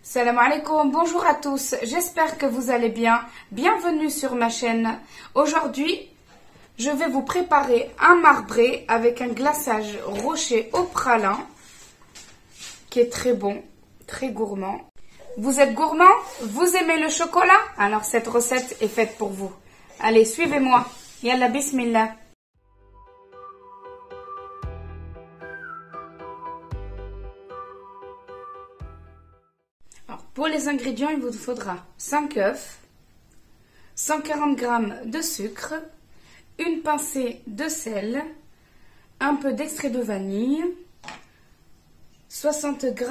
Salam alaikum, bonjour à tous, j'espère que vous allez bien. Bienvenue sur ma chaîne. Aujourd'hui, je vais vous préparer un marbré avec un glaçage rocher au pralin qui est très bon, très gourmand. Vous êtes gourmand? Vous aimez le chocolat? Alors cette recette est faite pour vous. Allez, suivez-moi. Yalla bismillah. Alors, pour les ingrédients, il vous faudra 5 œufs, 140 g de sucre, une pincée de sel, un peu d'extrait de vanille, 60 g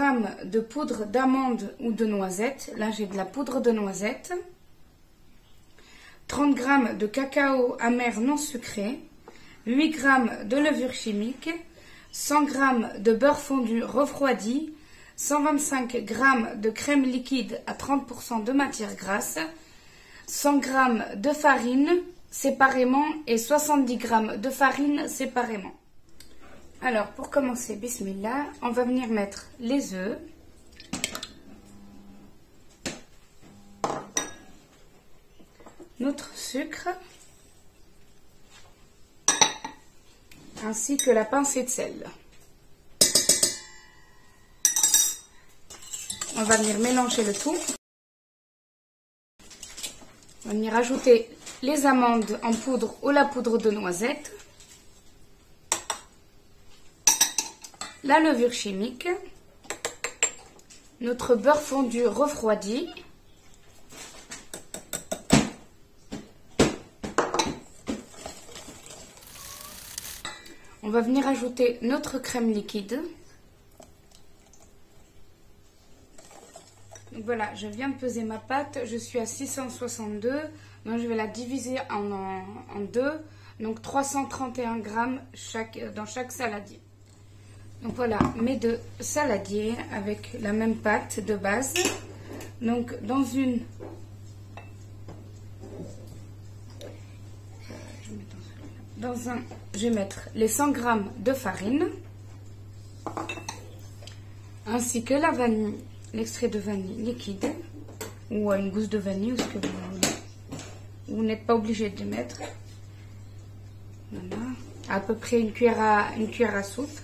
de poudre d'amande ou de noisette. Là, j'ai de la poudre de noisette. 30 g de cacao amer non sucré, 8 g de levure chimique, 100 g de beurre fondu refroidi, 125 g de crème liquide à 30% de matière grasse, 100 g de farine séparément et 70 g de farine séparément. Alors pour commencer, bismillah, on va venir mettre les œufs, notre sucre, ainsi que la pincée de sel. On va venir mélanger le tout. On va venir ajouter les amandes en poudre ou la poudre de noisette, la levure chimique, notre beurre fondu refroidi, on va venir ajouter notre crème liquide. Donc voilà, je viens de peser ma pâte, je suis à 662, donc je vais la diviser en deux, donc 331 g dans chaque saladier. Donc voilà, mes deux saladiers avec la même pâte de base. Donc je vais mettre les 100 g de farine, ainsi que la vanille. L'extrait de vanille liquide ou une gousse de vanille ou ce que vous voulez. Vous n'êtes pas obligé de mettre. Voilà. À peu près une cuillère à soupe.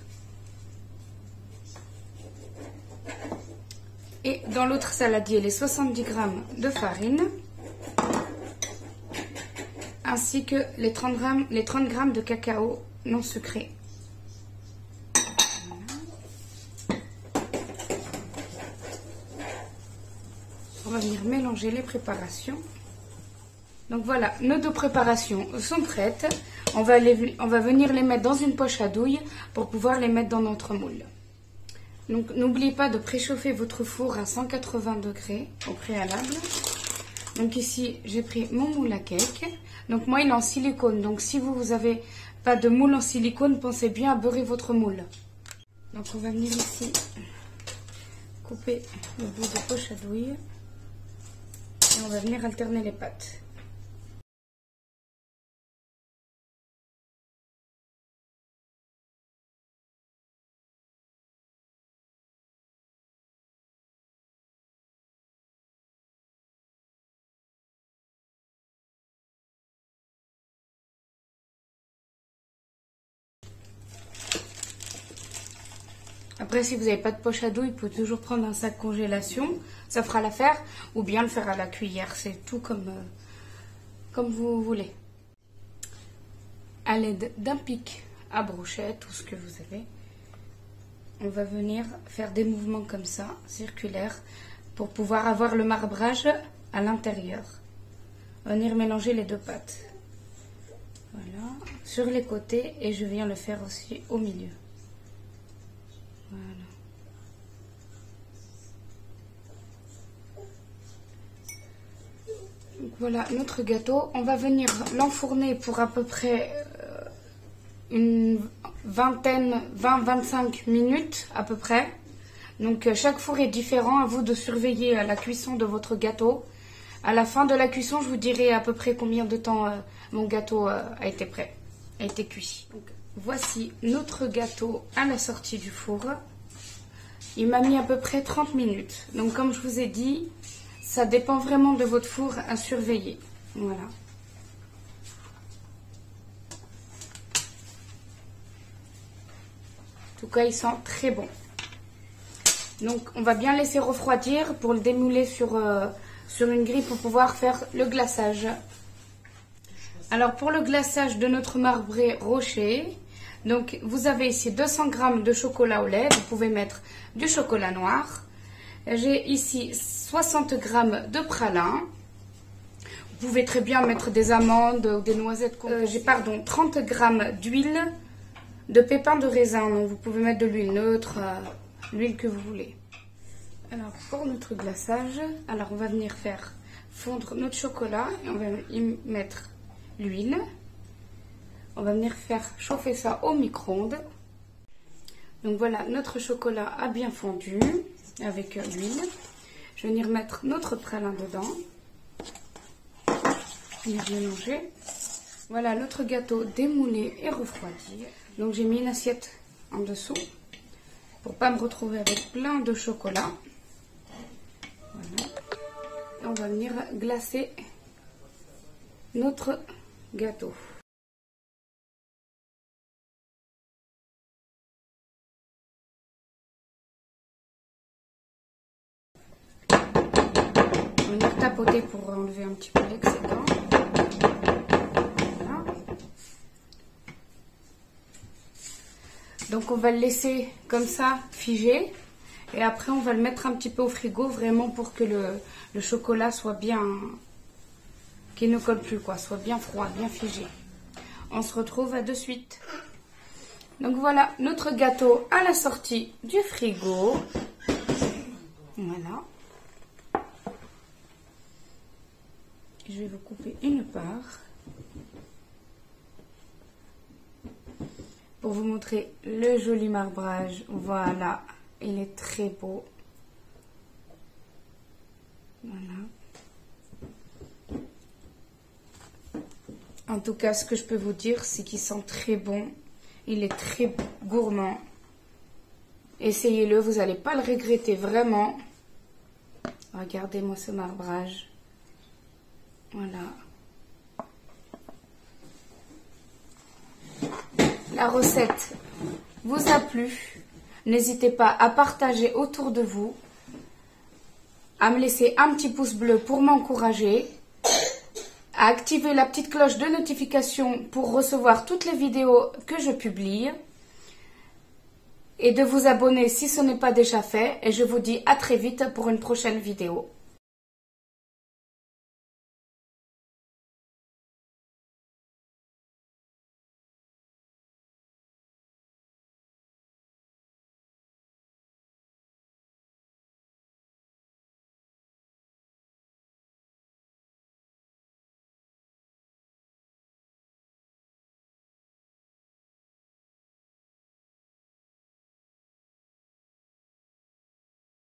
Et dans l'autre saladier, les 70 g de farine. Ainsi que les 30 g de cacao non sucré. On va venir mélanger les préparations. Donc voilà, nos deux préparations sont prêtes. On va venir les mettre dans une poche à douille pour pouvoir les mettre dans notre moule. Donc n'oubliez pas de préchauffer votre four à 180 degrés au préalable. Donc ici, j'ai pris mon moule à cake. Donc moi, il est en silicone. Donc si vous n'avez pas de moule en silicone, pensez bien à beurrer votre moule. Donc on va venir ici couper le bout de poche à douille. Et on va venir alterner les pâtes. Après, si vous n'avez pas de poche à douille, vous pouvez toujours prendre un sac congélation, ça fera l'affaire, ou bien le faire à la cuillère, c'est tout comme vous voulez. À l'aide d'un pic à brochette ou ce que vous avez, on va venir faire des mouvements comme ça, circulaires, pour pouvoir avoir le marbrage à l'intérieur. Venir mélanger les deux pâtes. Voilà, sur les côtés, et je viens le faire aussi au milieu. Voilà. Donc voilà notre gâteau. On va venir l'enfourner pour à peu près une vingtaine, 20-25 minutes à peu près. Donc chaque four est différent, à vous de surveiller la cuisson de votre gâteau. À la fin de la cuisson, je vous dirai à peu près combien de temps mon gâteau a été prêt, a été cuit. Donc, voici notre gâteau à la sortie du four. Il m'a mis à peu près 30 minutes. Donc comme je vous ai dit, ça dépend vraiment de votre four à surveiller. Voilà. En tout cas, il sent très bon. Donc on va bien laisser refroidir pour le démouler sur une grille pour pouvoir faire le glaçage. Alors pour le glaçage de notre marbré rocher, donc vous avez ici 200 g de chocolat au lait. Vous pouvez mettre du chocolat noir. J'ai ici 60 g de pralin. Vous pouvez très bien mettre des amandes ou des noisettes. J'ai 30 g d'huile de pépins de raisin. Donc vous pouvez mettre de l'huile neutre, l'huile que vous voulez. Alors pour notre glaçage, alors on va venir faire fondre notre chocolat et on va y mettre l'huile. On va venir faire chauffer ça au micro-ondes. Donc voilà, notre chocolat a bien fondu avec l'huile. Je vais venir mettre notre pralin dedans. Venir mélanger. Voilà notre gâteau démoulé et refroidi. Donc j'ai mis une assiette en dessous pour pas me retrouver avec plein de chocolat. Voilà. Et on va venir glacer notre gâteau. On va venir tapoter pour enlever un petit peu l'excédent. Voilà. Donc on va le laisser comme ça figé. Et après on va le mettre un petit peu au frigo vraiment pour que le chocolat soit bien, qu'il ne colle plus quoi, soit bien froid, bien figé. On se retrouve à de suite. Donc voilà notre gâteau à la sortie du frigo. Voilà. Je vais vous couper une part pour vous montrer le joli marbrage. Voilà. Il est très beau. Voilà. En tout cas, ce que je peux vous dire, c'est qu'il sent très bon. Il est très gourmand. Essayez-le, vous n'allez pas le regretter, vraiment. Regardez-moi ce marbrage. Voilà. La recette vous a plu. N'hésitez pas à partager autour de vous, à me laisser un petit pouce bleu pour m'encourager, à activer la petite cloche de notification pour recevoir toutes les vidéos que je publie et de vous abonner si ce n'est pas déjà fait. Et je vous dis à très vite pour une prochaine vidéo.